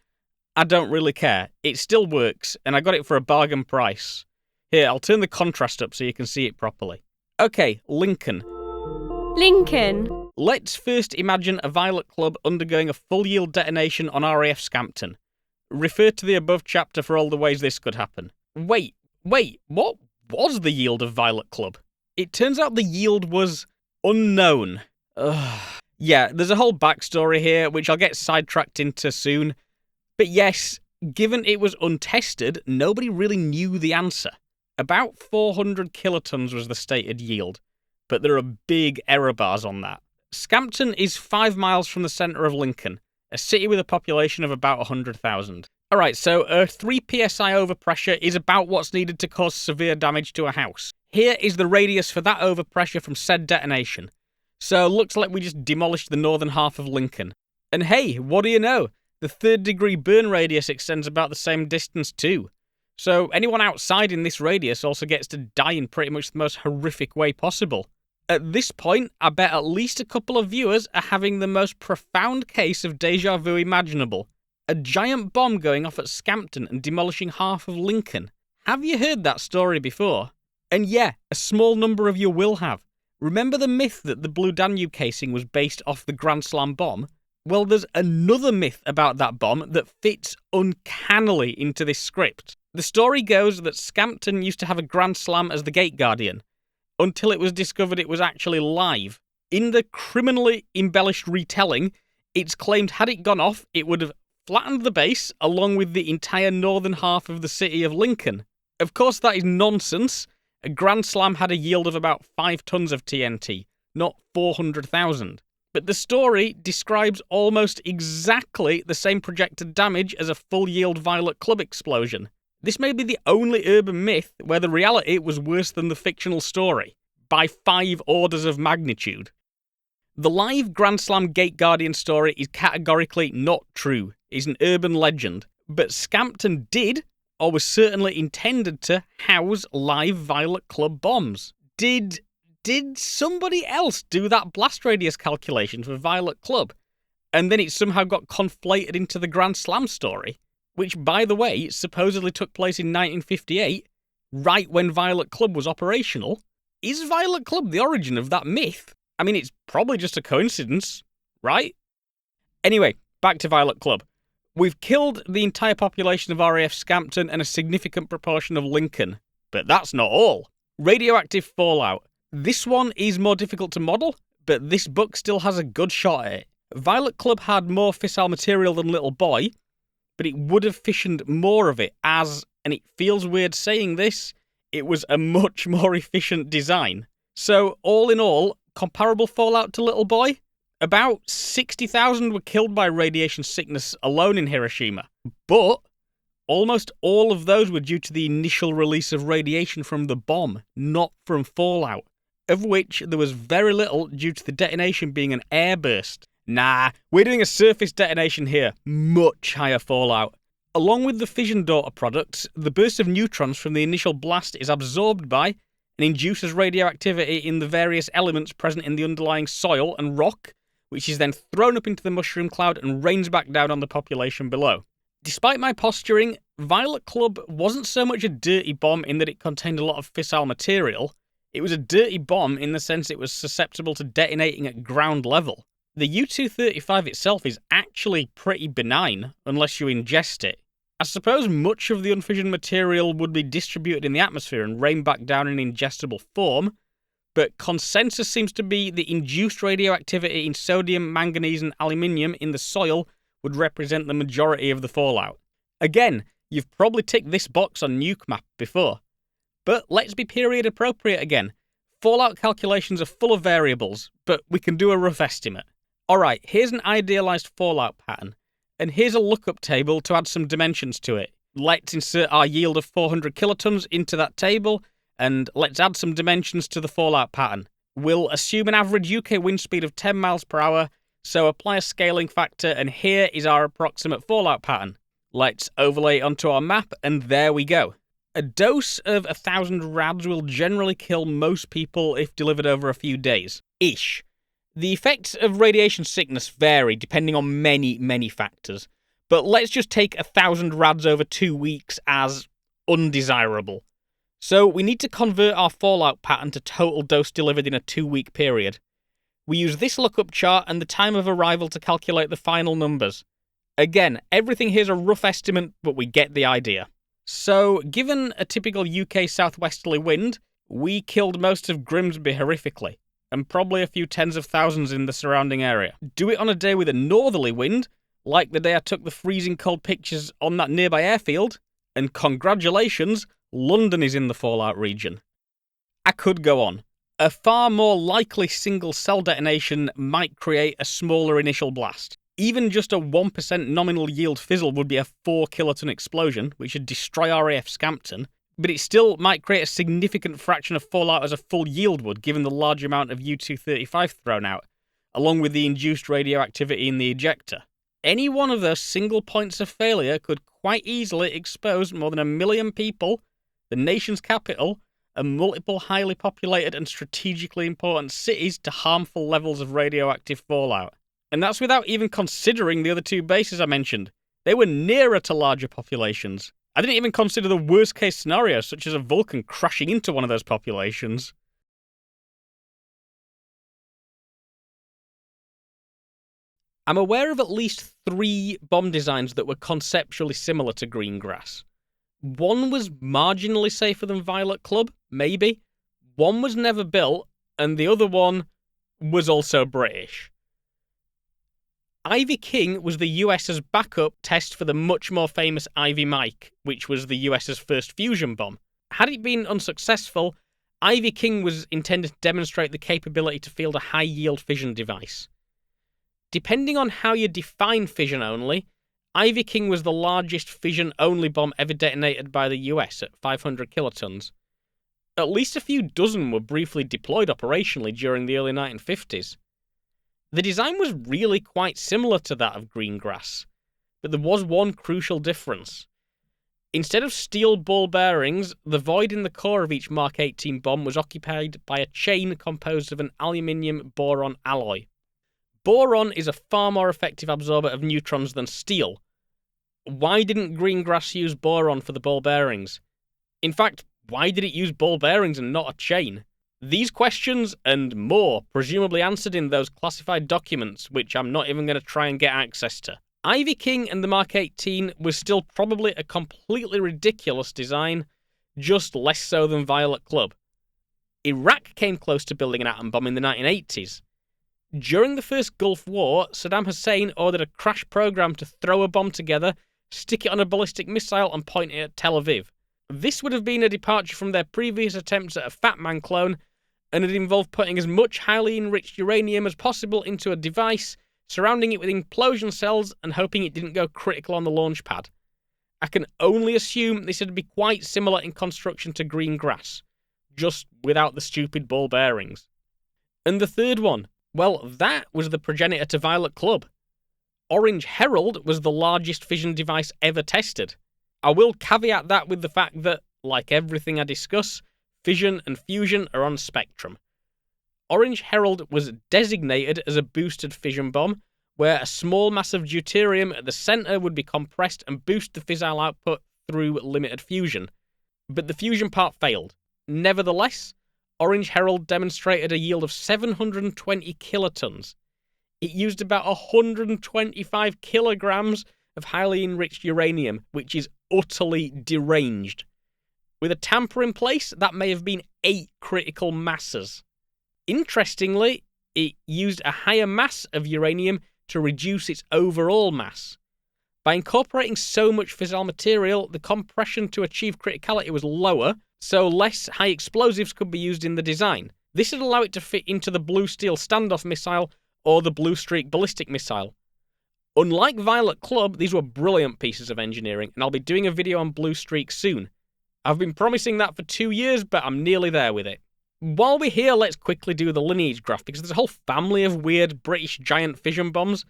I don't really care. It still works, and I got it for a bargain price. Here, I'll turn the contrast up so you can see it properly. Okay, Lincoln. Lincoln. Let's first imagine a Violet Club undergoing a full-yield detonation on RAF Scampton. Refer to the above chapter for all the ways this could happen. Wait, what was the yield of Violet Club? It turns out the yield was unknown. Yeah, there's a whole backstory here, which I'll get sidetracked into soon. But yes, given it was untested, nobody really knew the answer. About 400 kilotons was the stated yield, but there are big error bars on that. Scampton is 5 miles from the centre of Lincoln, a city with a population of about 100,000. Alright, so a 3 psi overpressure is about what's needed to cause severe damage to a house. Here is the radius for that overpressure from said detonation. So looks like we just demolished the northern half of Lincoln. And hey, what do you know? The 3rd degree burn radius extends about the same distance too. So anyone outside in this radius also gets to die in pretty much the most horrific way possible. At this point, I bet at least a couple of viewers are having the most profound case of deja vu imaginable. A giant bomb going off at Scampton and demolishing half of Lincoln. Have you heard that story before? And yeah, a small number of you will have. Remember the myth that the Blue Danube casing was based off the Grand Slam bomb? Well, there's another myth about that bomb that fits uncannily into this script. The story goes that Scampton used to have a Grand Slam as the Gate Guardian, until it was discovered it was actually live. In the criminally embellished retelling, it's claimed had it gone off, it would have flattened the base along with the entire northern half of the city of Lincoln. Of course, that is nonsense. A Grand Slam had a yield of about 5 tons of TNT, not 400,000. But the story describes almost exactly the same projected damage as a full-yield Violet Club explosion. This may be the only urban myth where the reality was worse than the fictional story, by 5 orders of magnitude. The live Grand Slam Gate Guardian story is categorically not true. It's an urban legend. But Scampton did, or was certainly intended to, house live Violet Club bombs. Did somebody else do that blast radius calculation for Violet Club? And then it somehow got conflated into the Grand Slam story? Which, by the way, supposedly took place in 1958, right when Violet Club was operational. Is Violet Club the origin of that myth? I mean, it's probably just a coincidence, right? Anyway, back to Violet Club. We've killed the entire population of RAF Scampton and a significant proportion of Lincoln. But that's not all. Radioactive fallout. This one is more difficult to model, but this book still has a good shot at it. Violet Club had more fissile material than Little Boy, but it would have fissioned more of it as, and it feels weird saying this, it was a much more efficient design. So, all in all, comparable fallout to Little Boy? About 60,000 were killed by radiation sickness alone in Hiroshima, but almost all of those were due to the initial release of radiation from the bomb, not from fallout, of which there was very little due to the detonation being an airburst. Nah, we're doing a surface detonation here. Much higher fallout. Along with the fission daughter products, the burst of neutrons from the initial blast is absorbed by and induces radioactivity in the various elements present in the underlying soil and rock, which is then thrown up into the mushroom cloud and rains back down on the population below. Despite my posturing, Violet Club wasn't so much a dirty bomb in that it contained a lot of fissile material. It was a dirty bomb in the sense it was susceptible to detonating at ground level. The U-235 itself is actually pretty benign, unless you ingest it. I suppose much of the unfissioned material would be distributed in the atmosphere and rain back down in ingestible form, but consensus seems to be the induced radioactivity in sodium, manganese and aluminium in the soil would represent the majority of the fallout. Again, you've probably ticked this box on nuke map before. But let's be period appropriate again. Fallout calculations are full of variables, but we can do a rough estimate. Alright, here's an idealised fallout pattern, and here's a lookup table to add some dimensions to it. Let's insert our yield of 400 kilotons into that table, and let's add some dimensions to the fallout pattern. We'll assume an average UK wind speed of 10 miles per hour, so apply a scaling factor, and here is our approximate fallout pattern. Let's overlay it onto our map, and there we go. A dose of 1,000 rads will generally kill most people if delivered over a few days. Ish. The effects of radiation sickness vary depending on many factors, but let's just take 1,000 rads over 2 weeks as undesirable. So we need to convert our fallout pattern to total dose delivered in a 2-week period. We use this lookup chart and the time of arrival to calculate the final numbers. Again, everything here's a rough estimate, but we get the idea. So, given a typical UK southwesterly wind, we killed most of Grimsby horrifically, and probably a few tens of thousands in the surrounding area. Do it on a day with a northerly wind, like the day I took the freezing cold pictures on that nearby airfield, and congratulations, London is in the fallout region. I could go on. A far more likely single cell detonation might create a smaller initial blast. Even just a 1% nominal yield fizzle would be a 4 kiloton explosion, which would destroy RAF Scampton, but it still might create a significant fraction of fallout as a full yield would, given the large amount of U-235 thrown out, along with the induced radioactivity in the ejector. Any one of those single points of failure could quite easily expose more than 1 million people, the nation's capital, and multiple highly populated and strategically important cities to harmful levels of radioactive fallout. And that's without even considering the other 2 bases I mentioned. They were nearer to larger populations. I didn't even consider the worst case scenarios, such as a Vulcan crashing into one of those populations. I'm aware of at least 3 bomb designs that were conceptually similar to Greengrass. One was marginally safer than Violet Club, maybe. One was never built, and the other one was also British. Ivy King was the US's backup test for the much more famous Ivy Mike, which was the US's first fusion bomb. Had it been unsuccessful, Ivy King was intended to demonstrate the capability to field a high-yield fission device. Depending on how you define fission-only, Ivy King was the largest fission-only bomb ever detonated by the US at 500 kilotons. At least a few dozen were briefly deployed operationally during the early 1950s. The design was really quite similar to that of Greengrass, but there was one crucial difference. Instead of steel ball bearings, the void in the core of each Mark 18 bomb was occupied by a chain composed of an aluminium-boron alloy. Boron is a far more effective absorber of neutrons than steel. Why didn't Greengrass use boron for the ball bearings? In fact, why did it use ball bearings and not a chain? These questions, and more, presumably answered in those classified documents, which I'm not even going to try and get access to. Ivy King and the Mark 18 was still probably a completely ridiculous design, just less so than Violet Club. Iraq came close to building an atom bomb in the 1980s. During the first Gulf War, Saddam Hussein ordered a crash program to throw a bomb together, stick it on a ballistic missile, and point it at Tel Aviv. This would have been a departure from their previous attempts at a Fat Man clone, and it involved putting as much highly enriched uranium as possible into a device, surrounding it with implosion cells, and hoping it didn't go critical on the launch pad. I can only assume this would be quite similar in construction to Greengrass, just without the stupid ball bearings. And the third one, well, that was the progenitor to Violet Club. Orange Herald was the largest fission device ever tested. I will caveat that with the fact that, like everything I discuss, fission and fusion are on a spectrum. Orange Herald was designated as a boosted fission bomb, where a small mass of deuterium at the centre would be compressed and boost the fissile output through limited fusion. But the fusion part failed. Nevertheless, Orange Herald demonstrated a yield of 720 kilotons. It used about 125 kilograms of highly enriched uranium, which is utterly deranged. With a tamper in place, that may have been 8 critical masses. Interestingly, it used a higher mass of uranium to reduce its overall mass. By incorporating so much fissile material, the compression to achieve criticality was lower, so less high explosives could be used in the design. This would allow it to fit into the Blue Steel standoff missile or the Blue Streak ballistic missile. Unlike Violet Club, these were brilliant pieces of engineering, and I'll be doing a video on Blue Streak soon. I've been promising that for 2 years, but I'm nearly there with it. While we're here, let's quickly do the lineage graph, because there's a whole family of weird British giant fission bombs.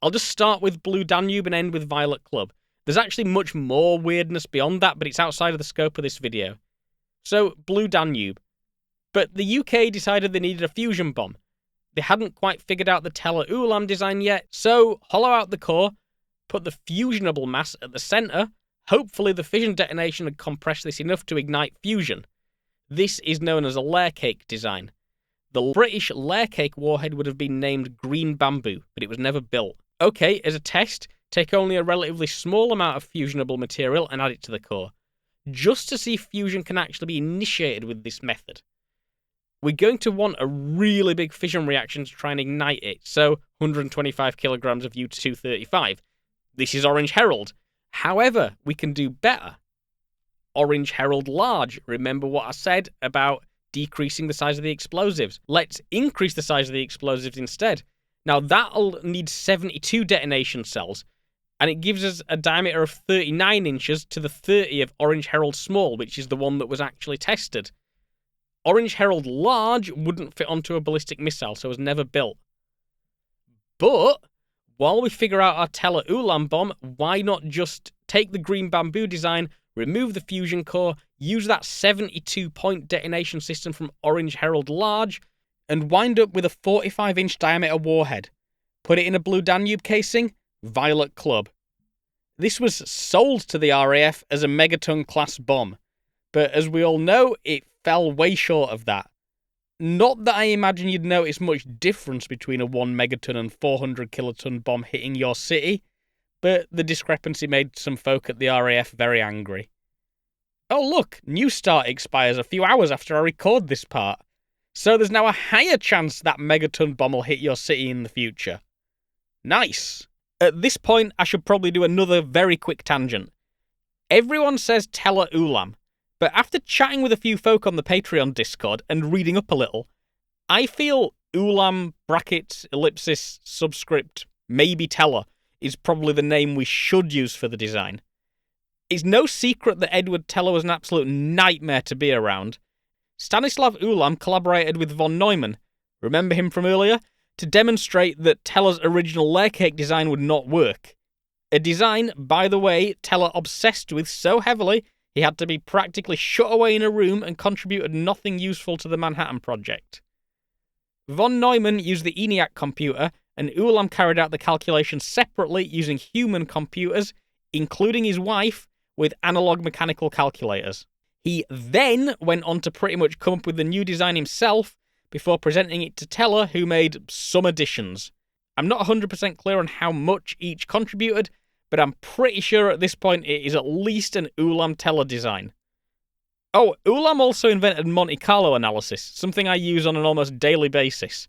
I'll just start with Blue Danube and end with Violet Club. There's actually much more weirdness beyond that, but it's outside of the scope of this video. So, Blue Danube. But the UK decided they needed a fusion bomb. They hadn't quite figured out the Teller-Ulam design yet, so hollow out the core, put the fusionable mass at the centre. Hopefully the fission detonation had compressed this enough to ignite fusion. This is known as a layer cake design. The British layer cake warhead would have been named Green Bamboo, but it was never built. Okay, as a test, take only a relatively small amount of fusionable material and add it to the core, just to see if fusion can actually be initiated with this method. We're going to want a really big fission reaction to try and ignite it, so 125 kilograms of U-235. This is Orange Herald. However, we can do better. Orange Herald Large. Remember what I said about decreasing the size of the explosives. Let's increase the size of the explosives instead. Now that'll need 72 detonation cells, and it gives us a diameter of 39 inches to the 30 of Orange Herald Small, which is the one that was actually tested. Orange Herald Large wouldn't fit onto a ballistic missile, so was never built. But while we figure out our Teller-Ulam bomb, why not just take the Green Bamboo design, remove the fusion core, use that 72-point detonation system from Orange Herald Large, and wind up with a 45-inch diameter warhead. Put it in a Blue Danube casing, Violet Club. This was sold to the RAF as a megaton-class bomb, but as we all know, it fell way short of that. Not that I imagine you'd notice much difference between a 1 megaton and 400 kiloton bomb hitting your city, but the discrepancy made some folk at the RAF very angry. Oh look, New Start expires a few hours after I record this part, so there's now a higher chance that megaton bomb will hit your city in the future. Nice! At this point, I should probably do another very quick tangent. Everyone says Teller-Ulam, but after chatting with a few folk on the Patreon Discord and reading up a little, I feel Ulam, brackets, ellipsis, subscript, maybe Teller, is probably the name we should use for the design. It's no secret that Edward Teller was an absolute nightmare to be around. Stanislav Ulam collaborated with von Neumann, remember him from earlier, to demonstrate that Teller's original layer cake design would not work. A design, by the way, Teller obsessed with so heavily he had to be practically shut away in a room and contributed nothing useful to the Manhattan Project. Von Neumann used the ENIAC computer, and Ulam carried out the calculations separately using human computers, including his wife, with analog mechanical calculators. He then went on to pretty much come up with the new design himself before presenting it to Teller, who made some additions. I'm not 100% clear on how much each contributed, but I'm pretty sure at this point it is at least an Ulam-Teller design. Oh, Ulam also invented Monte Carlo analysis, something I use on an almost daily basis.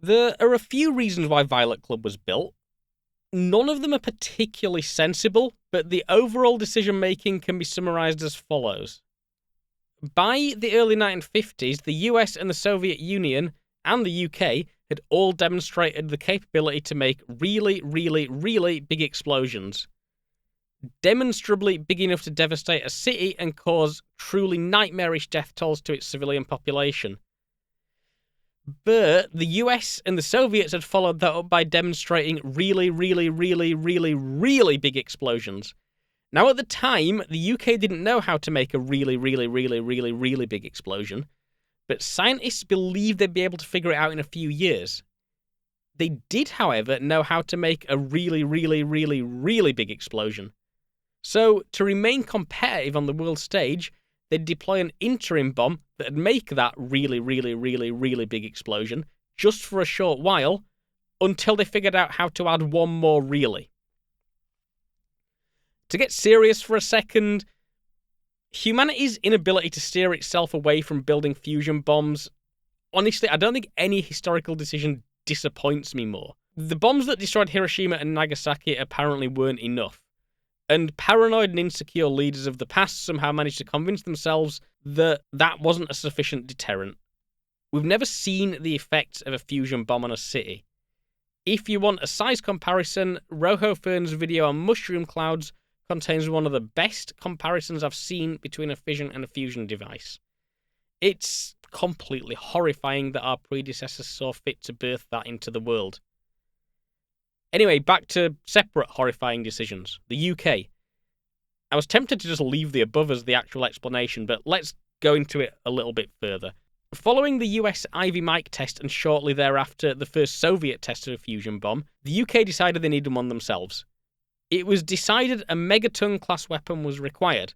There are a few reasons why Violet Club was built. None of them are particularly sensible, but the overall decision-making can be summarised as follows. By the early 1950s, the US and the Soviet Union and the UK had all demonstrated the capability to make really, really, really big explosions. Demonstrably big enough to devastate a city and cause truly nightmarish death tolls to its civilian population. But the US and the Soviets had followed that up by demonstrating really, really, really, really, really big explosions. Now at the time, the UK didn't know how to make a really, really, really, really, really big explosion, but scientists believed they'd be able to figure it out in a few years. They did, however, know how to make a really, really, really, really big explosion. So, to remain competitive on the world stage, they'd deploy an interim bomb that'd make that really, really, really, really big explosion just for a short while until they figured out how to add one more really. To get serious for a second, humanity's inability to steer itself away from building fusion bombs, honestly, I don't think any historical decision disappoints me more. The bombs that destroyed Hiroshima and Nagasaki apparently weren't enough, and paranoid and insecure leaders of the past somehow managed to convince themselves that that wasn't a sufficient deterrent. We've never seen the effects of a fusion bomb on a city. If you want a size comparison, Roho Fern's video on mushroom clouds contains one of the best comparisons I've seen between a fission and a fusion device. It's completely horrifying that our predecessors saw fit to birth that into the world. Anyway, back to separate horrifying decisions. The UK. I was tempted to just leave the above as the actual explanation, but let's go into it a little bit further. Following the US Ivy Mike test and shortly thereafter the first Soviet test of a fusion bomb, the UK decided they needed one themselves. It was decided a megaton-class weapon was required.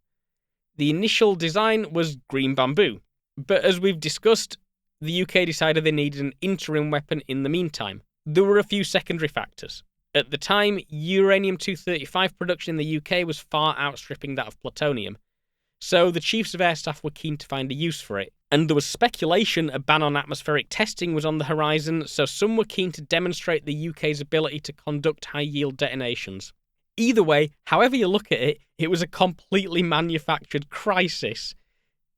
The initial design was green bamboo, but as we've discussed, the UK decided they needed an interim weapon in the meantime. There were a few secondary factors. At the time, uranium-235 production in the UK was far outstripping that of plutonium, so the Chiefs of Air Staff were keen to find a use for it. And there was speculation a ban on atmospheric testing was on the horizon, so some were keen to demonstrate the UK's ability to conduct high-yield detonations. Either way, however you look at it, it was a completely manufactured crisis.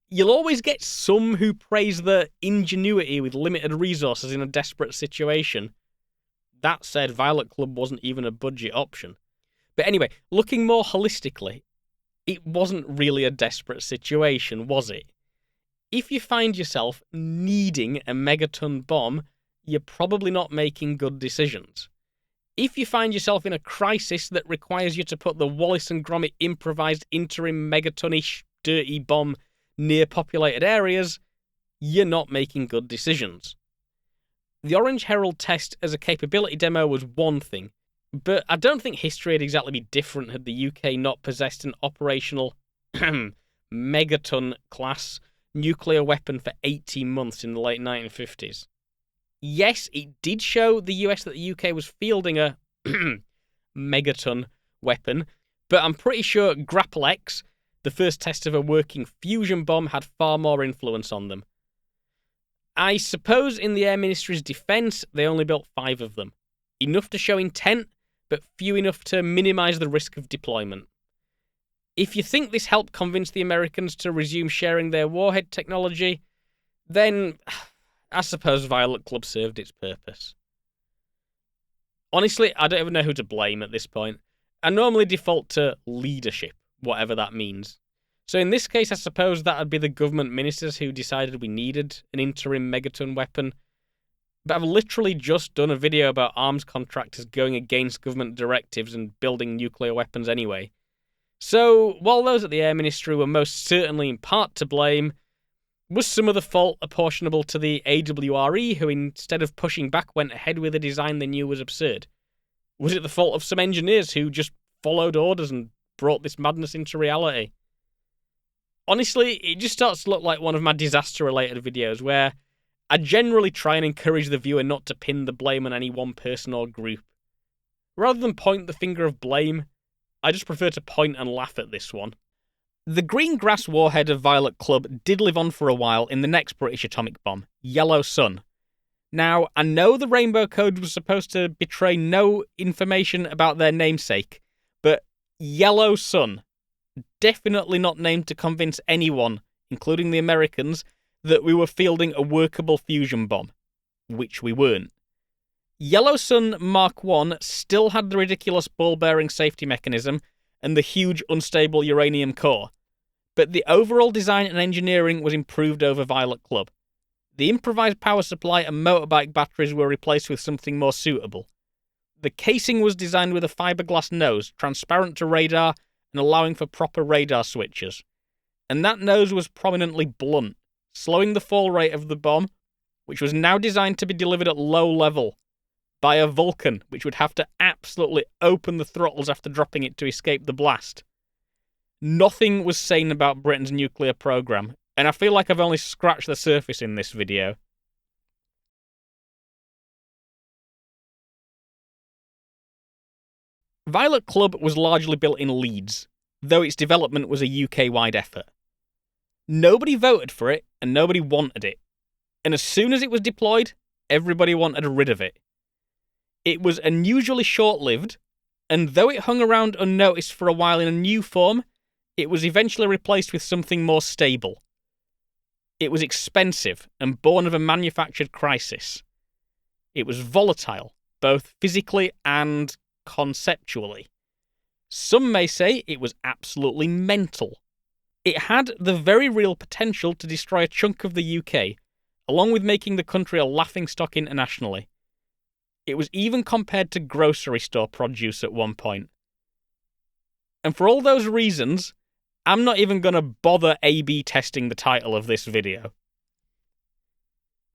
You'll always get some who praise the ingenuity with limited resources in a desperate situation. That said, Violet Club wasn't even a budget option. But anyway, looking more holistically, it wasn't really a desperate situation, was it? If you find yourself needing a megaton bomb, you're probably not making good decisions. If you find yourself in a crisis that requires you to put the Wallace and Gromit improvised interim megaton-ish dirty bomb near populated areas, you're not making good decisions. The Orange Herald test as a capability demo was one thing, but I don't think history would exactly be different had the UK not possessed an operational megaton-class nuclear weapon for 18 months in the late 1950s. Yes, it did show the US that the UK was fielding a megaton weapon, but I'm pretty sure Grapple X, the first test of a working fusion bomb, had far more influence on them. I suppose in the Air Ministry's defence, they only built 5 of them. Enough to show intent, but few enough to minimise the risk of deployment. If you think this helped convince the Americans to resume sharing their Warhead technology, then I suppose Violet Club served its purpose. Honestly, I don't even know who to blame at this point. I normally default to leadership, whatever that means. So in this case, I suppose that would be the government ministers who decided we needed an interim megaton weapon. But I've literally just done a video about arms contractors going against government directives and building nuclear weapons anyway. So, while those at the Air Ministry were most certainly in part to blame, was some of the fault apportionable to the AWRE, who instead of pushing back went ahead with a design they knew was absurd? Was it the fault of some engineers who just followed orders and brought this madness into reality? Honestly, it just starts to look like one of my disaster-related videos, where I generally try and encourage the viewer not to pin the blame on any one person or group. Rather than point the finger of blame, I just prefer to point and laugh at this one. The green grass warhead of Violet Club did live on for a while in the next British atomic bomb, Yellow Sun. Now, I know the Rainbow Code was supposed to betray no information about their namesake, but Yellow Sun, definitely not named to convince anyone, including the Americans, that we were fielding a workable fusion bomb, which we weren't. Yellow Sun Mark I still had the ridiculous ball-bearing safety mechanism and the huge unstable uranium core, but the overall design and engineering was improved over Violet Club. The improvised power supply and motorbike batteries were replaced with something more suitable. The casing was designed with a fiberglass nose, transparent to radar and allowing for proper radar switches. And that nose was prominently blunt, slowing the fall rate of the bomb, which was now designed to be delivered at low level by a Vulcan, which would have to absolutely open the throttles after dropping it to escape the blast. Nothing was sane about Britain's nuclear program, and I feel like I've only scratched the surface in this video. Violet Club was largely built in Leeds, though its development was a UK-wide effort. Nobody voted for it, and nobody wanted it. And as soon as it was deployed, everybody wanted rid of it. It was unusually short-lived, and though it hung around unnoticed for a while in a new form, it was eventually replaced with something more stable. It was expensive and born of a manufactured crisis. It was volatile, both physically and conceptually. Some may say it was absolutely mental. It had the very real potential to destroy a chunk of the UK, along with making the country a laughingstock internationally. It was even compared to grocery store produce at one point. And for all those reasons, I'm not even going to bother A/B testing the title of this video.